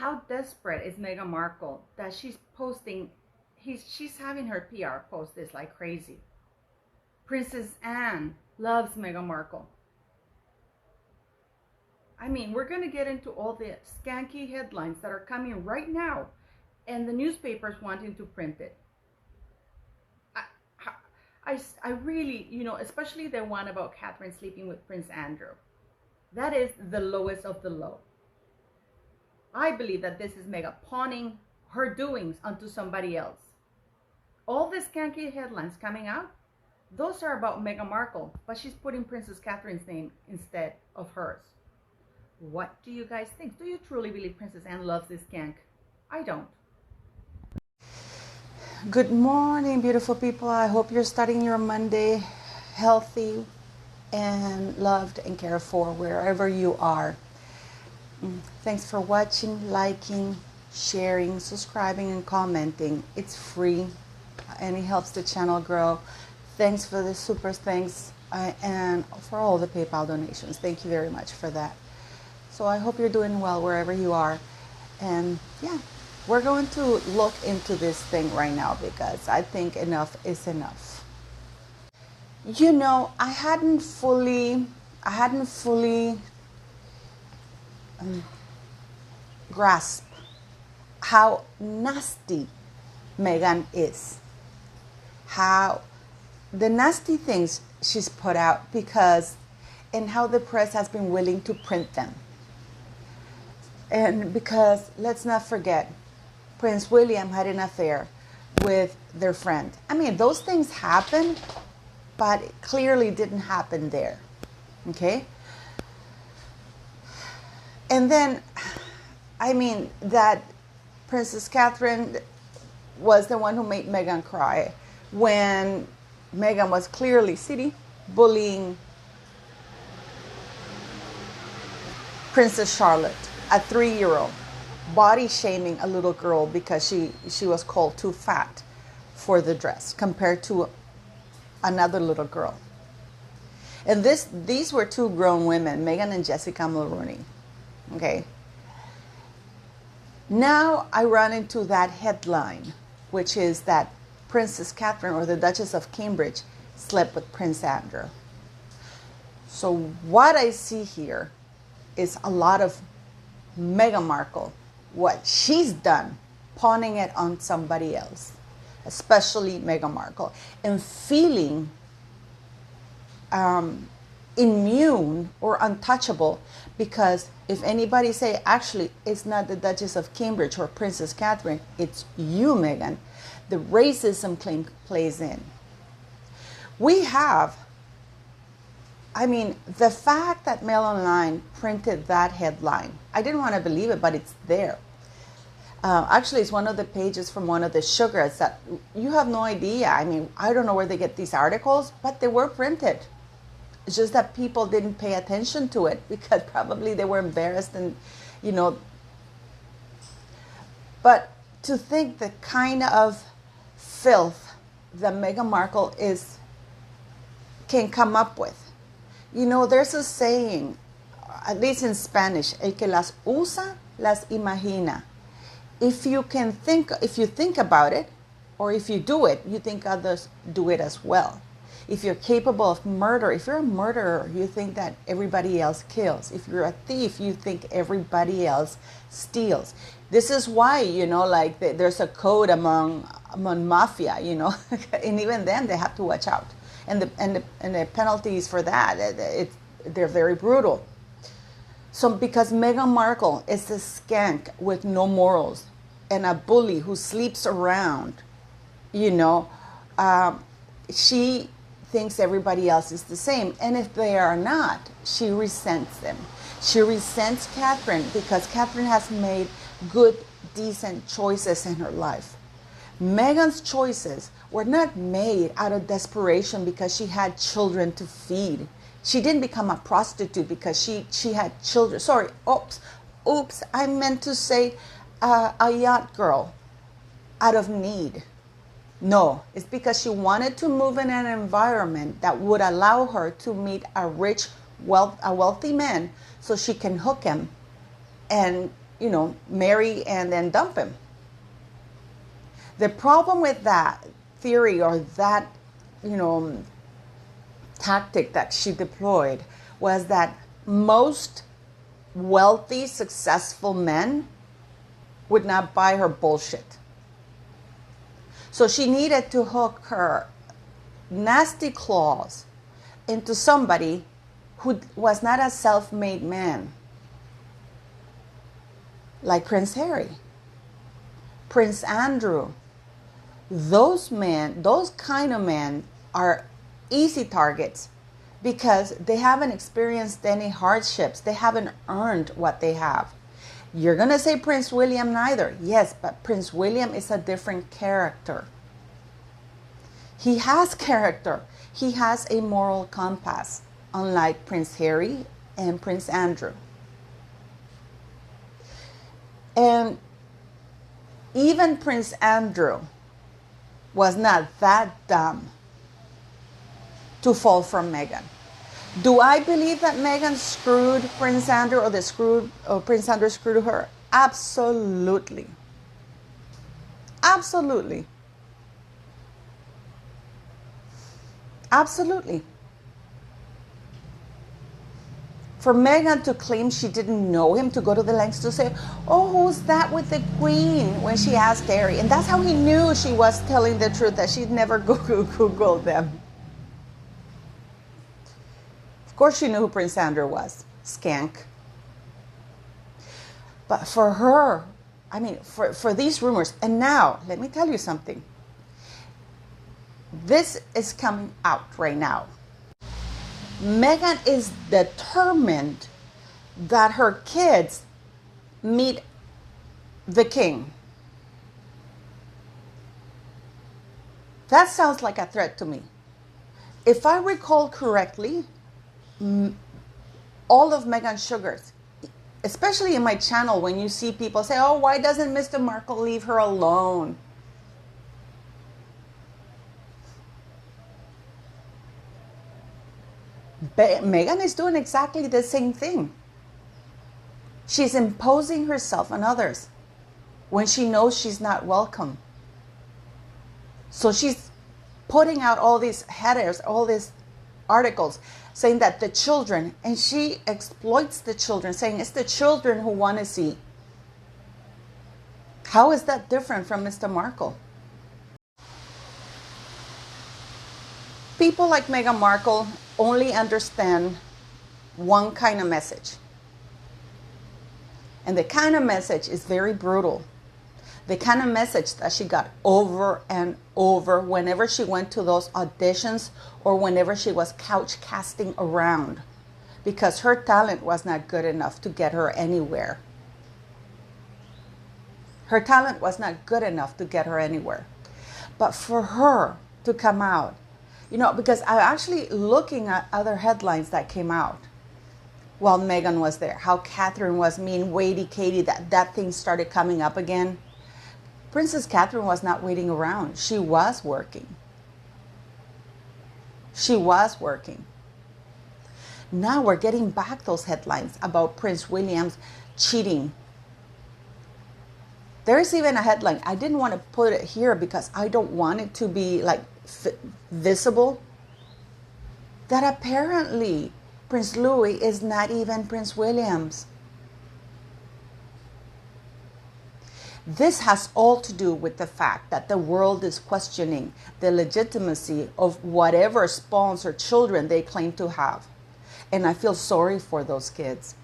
How desperate is Meghan Markle that she's posting, she's having her PR post this like crazy. Princess Anne loves Meghan Markle. I mean, we're going to get into all the skanky headlines that are coming right now, and the newspapers wanting to print it. I really, especially the one about Catherine sleeping with Prince Andrew. That is the lowest of the low. I believe that this is Meghan pawning her doings onto somebody else. All the skanky headlines coming out, those are about Meghan Markle, but she's putting Princess Catherine's name instead of hers. What do you guys think? Do you truly believe Princess Anne loves this skank? I don't. Good morning, beautiful people. I hope you're starting your Monday healthy and loved and cared for wherever you are. Thanks for watching, liking, sharing, subscribing, and commenting. It's free and it helps the channel grow. Thanks for the super thanks and for all the PayPal donations. Thank you very much for that. So I hope you're doing well wherever you are. And yeah, we're going to look into this thing right now because I think enough is enough. I hadn't fully grasp how nasty Meghan is, how the nasty things she's put out, and how the press has been willing to print them. And because let's not forget, Prince William had an affair with their friend. I mean, those things happen, but it clearly didn't happen there. Okay? And then, I mean, that Princess Catherine was the one who made Meghan cry when Meghan was clearly bullying Princess Charlotte, a 3-year-old, body shaming a little girl because she was called too fat for the dress compared to another little girl. And these were two grown women, Meghan and Jessica Mulroney. Okay. Now I run into that headline, which is that Princess Catherine, or the Duchess of Cambridge, slept with Prince Andrew. So what I see here is a lot of Meghan Markle, what she's done, pawning it on somebody else, especially Meghan Markle, and feeling immune or untouchable, because if anybody say, actually, it's not the Duchess of Cambridge or Princess Catherine, it's you, Meghan, the racism claim plays in. We have, the fact that Mail Online printed that headline, I didn't want to believe it, but it's there. Actually, it's one of the pages from one of the sugars that you have no idea. I don't know where they get these articles, but they were printed. It's just that people didn't pay attention to it because probably they were embarrassed and, But to think the kind of filth that Meghan Markle can come up with. There's a saying, at least in Spanish, el que las usa, las imagina. If you think about it, or if you do it, you think others do it as well. If you're capable of murder, if you're a murderer, you think that everybody else kills. If you're a thief, you think everybody else steals. This is why, there's a code among mafia, and even then they have to watch out. And the penalties for that, they're very brutal. So because Meghan Markle is a skank with no morals and a bully who sleeps around, she thinks everybody else is the same. And if they are not, she resents them. She resents Catherine because Catherine has made good, decent choices in her life. Meghan's choices were not made out of desperation because she had children to feed. She didn't become a prostitute because she had children. Sorry, oops, I meant to say a yacht girl out of need. No, it's because she wanted to move in an environment that would allow her to meet a wealthy man so she can hook him and marry and then dump him. The problem with that theory or that, tactic that she deployed was that most wealthy, successful men would not buy her bullshit. So she needed to hook her nasty claws into somebody who was not a self-made man, like Prince Harry, Prince Andrew. Those kind of men are easy targets because they haven't experienced any hardships. They haven't earned what they have. You're going to say Prince William neither. Yes, but Prince William is a different character. He has character. He has a moral compass, unlike Prince Harry and Prince Andrew. And even Prince Andrew was not that dumb to fall for Meghan. Do I believe that Meghan screwed Prince Andrew or Prince Andrew screwed her? Absolutely. Absolutely. Absolutely. For Meghan to claim she didn't know him, to go to the lengths to say, oh, who's that with the Queen, when she asked Harry. And that's how he knew she was telling the truth, that she'd never Googled them. Of course she knew who Prince Andrew was. Skank. But for her, for these rumors, and now, let me tell you something. This is coming out right now. Meghan is determined that her kids meet the king. That sounds like a threat to me. If I recall correctly, all of Meghan Sugar's, especially in my channel, when you see people say, oh, why doesn't Mr. Markle leave her alone? Meghan is doing exactly the same thing. She's imposing herself on others when she knows she's not welcome. So she's putting out all these headers, all these articles saying that the children, and she exploits the children, saying it's the children who want to see. How is that different from Mr. Markle? People like Meghan Markle only understand one kind of message. And the kind of message is very brutal. The kind of message that she got over and over whenever she went to those auditions or whenever she was couch casting around, because her talent was not good enough to get her anywhere. Her talent was not good enough to get her anywhere. But for her to come out, because I'm actually looking at other headlines that came out while Meghan was there, how Catherine was mean, Waity Katie, that thing started coming up again. Princess Catherine was not waiting around. She was working. She was working. Now we're getting back those headlines about Prince William's cheating. There's even a headline. I didn't want to put it here because I don't want it to be like visible. That apparently Prince Louis is not even Prince William's. This has all to do with the fact that the world is questioning the legitimacy of whatever spawns or children they claim to have. And I feel sorry for those kids.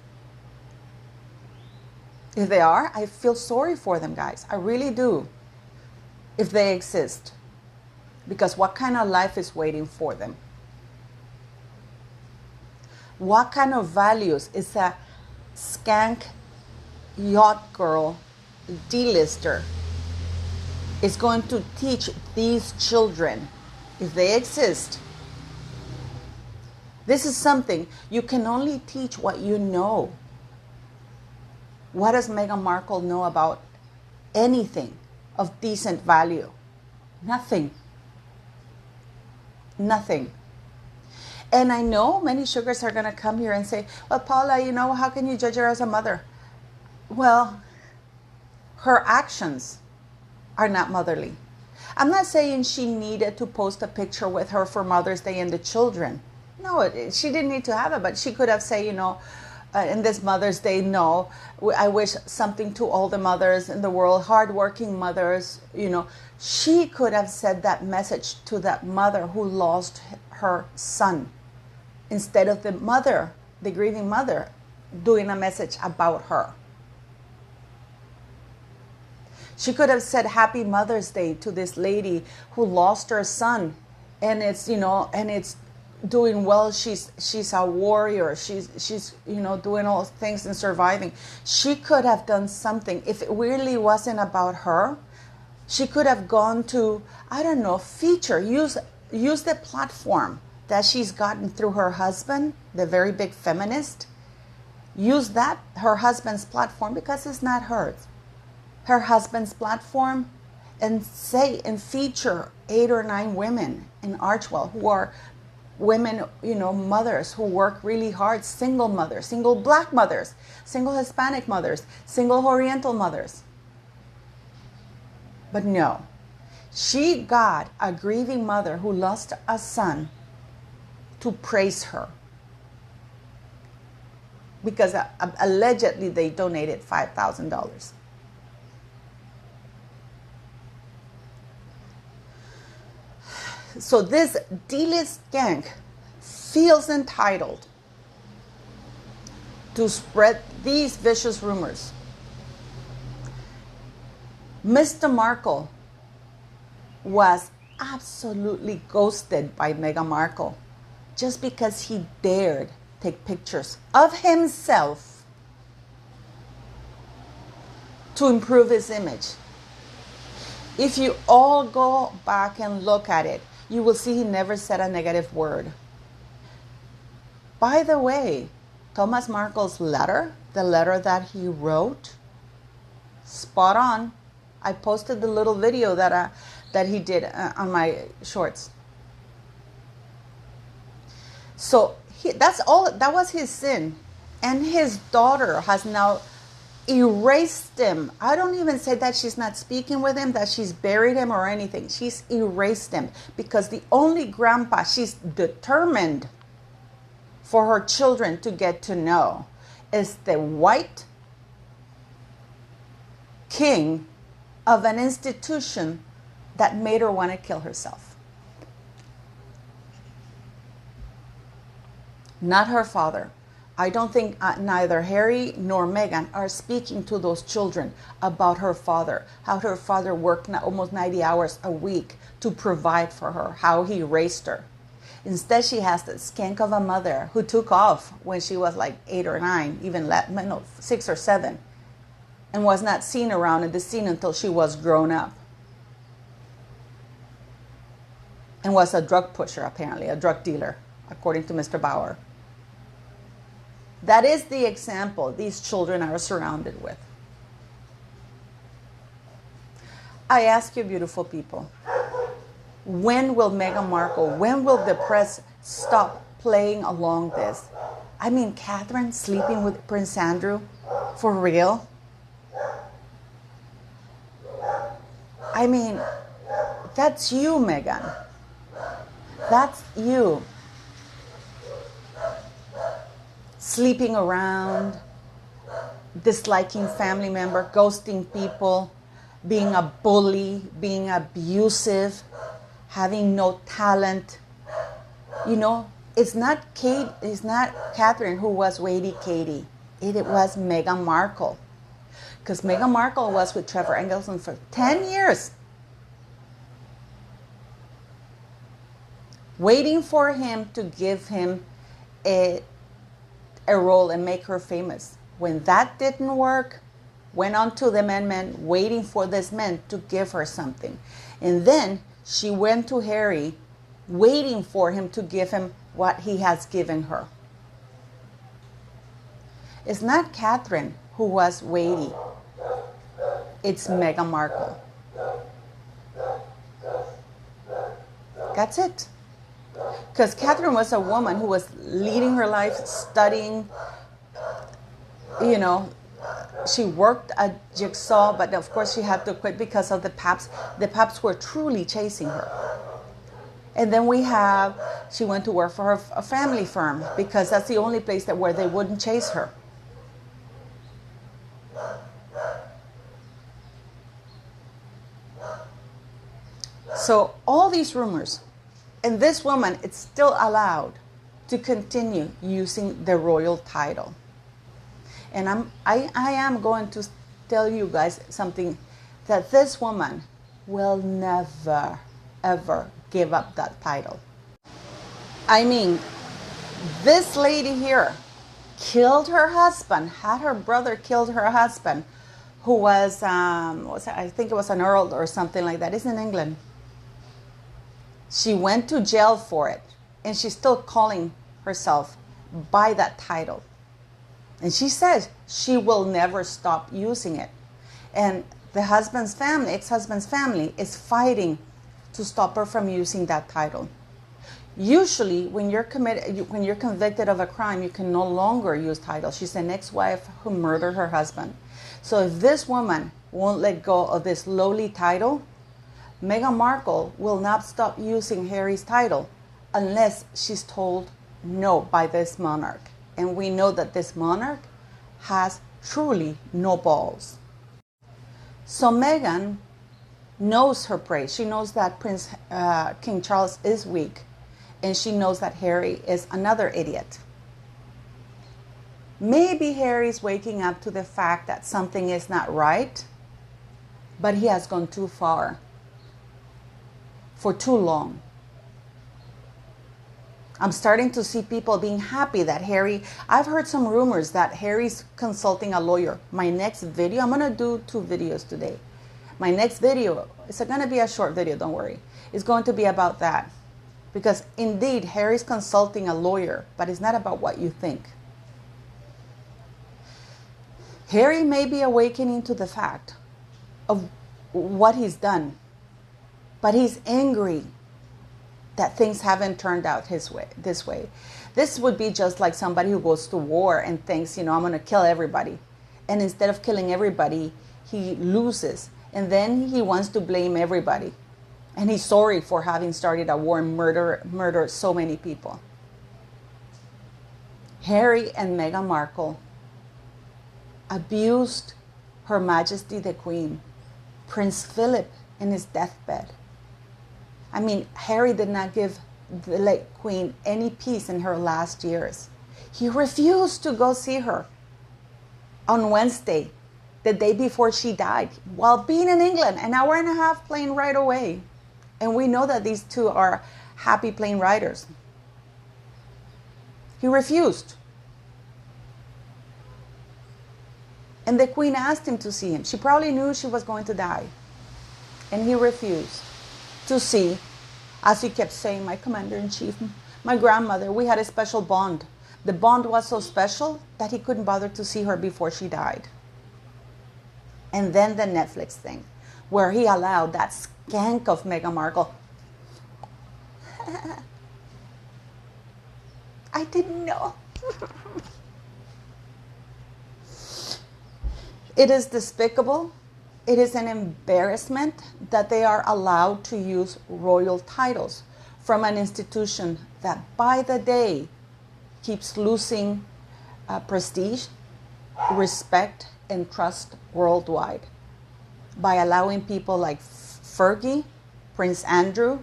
If they are, I feel sorry for them, guys. I really do. If they exist. Because what kind of life is waiting for them? What kind of values is a skank yacht girl D-lister is going to teach these children, if they exist? This is something you can only teach what you know. What does Meghan Markle know about anything of decent value? Nothing. Nothing. And I know many sugars are going to come here and say, well, Paula, how can you judge her as a mother? Well, her actions are not motherly. I'm not saying she needed to post a picture with her for Mother's Day and the children. No, she didn't need to have it, but she could have said, in this Mother's Day, no, I wish something to all the mothers in the world, hardworking mothers, She could have said that message to that mother who lost her son, instead of the grieving mother, doing a message about her. She could have said Happy Mother's Day to this lady who lost her son, and it's doing well. She's a warrior. She's doing all things and surviving. She could have done something. If it really wasn't about her, she could have gone to, use the platform that she's gotten through her husband, the very big feminist. Use that, her husband's platform, because it's not hers. Her husband's platform, and feature 8 or 9 women in Archwell who are women, mothers who work really hard, single mothers, single Black mothers, single Hispanic mothers, single Oriental mothers. But no, she got a grieving mother who lost a son to praise her, because allegedly they donated $5,000. So this D-list gang feels entitled to spread these vicious rumors. Mr. Markle was absolutely ghosted by Meghan Markle just because he dared take pictures of himself to improve his image. If you all go back and look at it, you will see he never said a negative word. By the way, Thomas Markle's letter, the letter that he wrote, spot on. I posted the little video that he did on my shorts. So that was his sin. And his daughter has now erased him. I don't even say that she's not speaking with him, that she's buried him or anything. She's erased him, because the only grandpa she's determined for her children to get to know is the white king of an institution that made her want to kill herself. Not her father. I don't think neither Harry nor Meghan are speaking to those children about her father, how her father worked almost 90 hours a week to provide for her, how he raised her. Instead, she has the skank of a mother who took off when she was like 8 or 9, even 6 or 7, and was not seen around in the scene until she was grown up. And was a drug pusher, apparently, a drug dealer, according to Mr. Bauer. That is the example these children are surrounded with. I ask you, beautiful people, when will Meghan Markle, when will the press stop playing along this? I mean, Catherine sleeping with Prince Andrew? For real? I mean, that's you, Meghan. That's you. Sleeping around, disliking family member, ghosting people, being a bully, being abusive, having no talent. It's not Catherine who was Wady Katie. It was Meghan Markle. Because Meghan Markle was with Trevor Engelson for 10 years. Waiting for him to give him a role and make her famous. When that didn't work, went on to the men, waiting for this man to give her something. And then she went to Harry, waiting for him to give him what he has given her. It's not Catherine who was weighty. It's Meghan Markle. That's it. Because Catherine was a woman who was leading her life, studying, She worked at Jigsaw, but of course she had to quit because of the paps. The paps were truly chasing her. And then she went to work for a family firm because that's the only place where they wouldn't chase her. So all these rumors, and this woman, it's still allowed to continue using the royal title. And I am going to tell you guys something, that this woman will never, ever give up that title. I mean, this lady here killed her husband, had her brother killed her husband, who was, I think it was an earl or something like that. It's in England. She went to jail for it, and she's still calling herself by that title. And she says she will never stop using it. And the husband's family, ex-husband's family, is fighting to stop her from using that title. Usually, when you're convicted of a crime, you can no longer use titles. She's an ex-wife who murdered her husband. So if this woman won't let go of this lowly title, Meghan Markle will not stop using Harry's title unless she's told no by this monarch. And we know that this monarch has truly no balls. So Meghan knows her prey. She knows that King Charles is weak. And she knows that Harry is another idiot. Maybe Harry's waking up to the fact that something is not right, but he has gone too far for too long. I'm starting to see people being happy that I've heard some rumors that Harry's consulting a lawyer. My next video, I'm going to do 2 videos today. My next video, it's going to be a short video, don't worry. It's going to be about that. Because indeed, Harry's consulting a lawyer, but it's not about what you think. Harry may be awakening to the fact of what he's done, but he's angry that things haven't turned out this way. This would be just like somebody who goes to war and thinks, I'm going to kill everybody. And instead of killing everybody, he loses. And then he wants to blame everybody. And he's sorry for having started a war and murdered so many people. Harry and Meghan Markle abused Her Majesty the Queen, Prince Philip, in his deathbed. I mean, Harry did not give the late Queen any peace in her last years. He refused to go see her on Wednesday, the day before she died, while being in England, an hour and a half plane ride away. And we know that these two are happy plane riders. He refused. And the Queen asked him to see him. She probably knew she was going to die. And he refused to see, as he kept saying, my commander-in-chief, my grandmother, we had a special bond. The bond was so special that he couldn't bother to see her before she died. And then the Netflix thing, where he allowed that skank of Meghan Markle. I didn't know. It is despicable. It is an embarrassment that they are allowed to use royal titles from an institution that by the day keeps losing prestige, respect, and trust worldwide by allowing people like Fergie, Prince Andrew,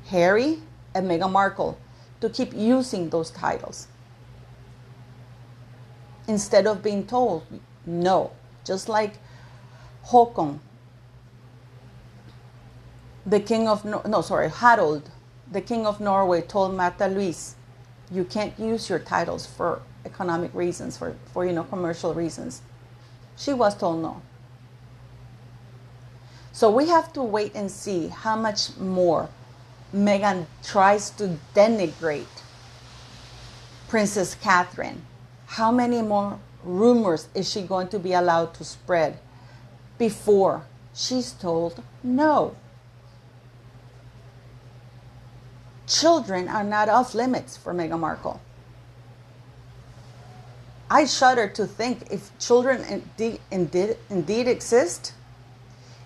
Harry, and Meghan Markle to keep using those titles instead of being told no. Just like Harold, the king of Harold, the king of Norway, told Märtha Louise, you can't use your titles for economic reasons, for commercial reasons. She was told no. So we have to wait and see how much more Meghan tries to denigrate Princess Catherine. How many more rumors is she going to be allowed to spread before she's told no? Children are not off limits for Meghan Markle. I shudder to think if children indeed exist,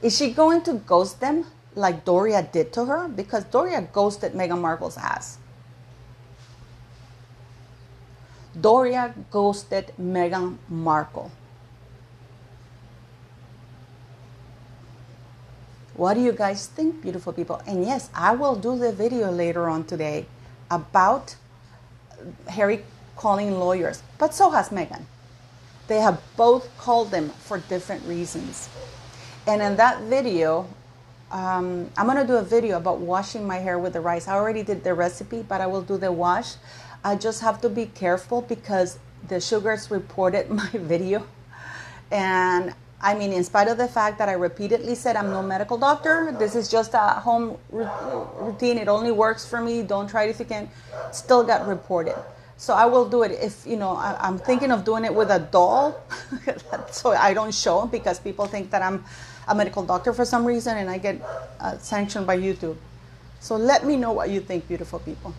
is she going to ghost them like Doria did to her? Because Doria ghosted Meghan Markle's ass. Doria ghosted Meghan Markle. What do you guys think, beautiful people? And yes, I will do the video later on today about Harry calling lawyers, but so has Meghan. They have both called them for different reasons. And in that video, I'm going to do a video about washing my hair with the rice. I already did the recipe, but I will do the wash. I just have to be careful because the sugars reported my video. And I mean, in spite of the fact that I repeatedly said I'm no medical doctor, this is just a home routine. It only works for me. Don't try it if you can. Still got reported. So I will do it if, you know, I'm thinking of doing it with a doll so I don't show because people think that I'm a medical doctor for some reason and I get sanctioned by YouTube. So let me know what you think, beautiful people.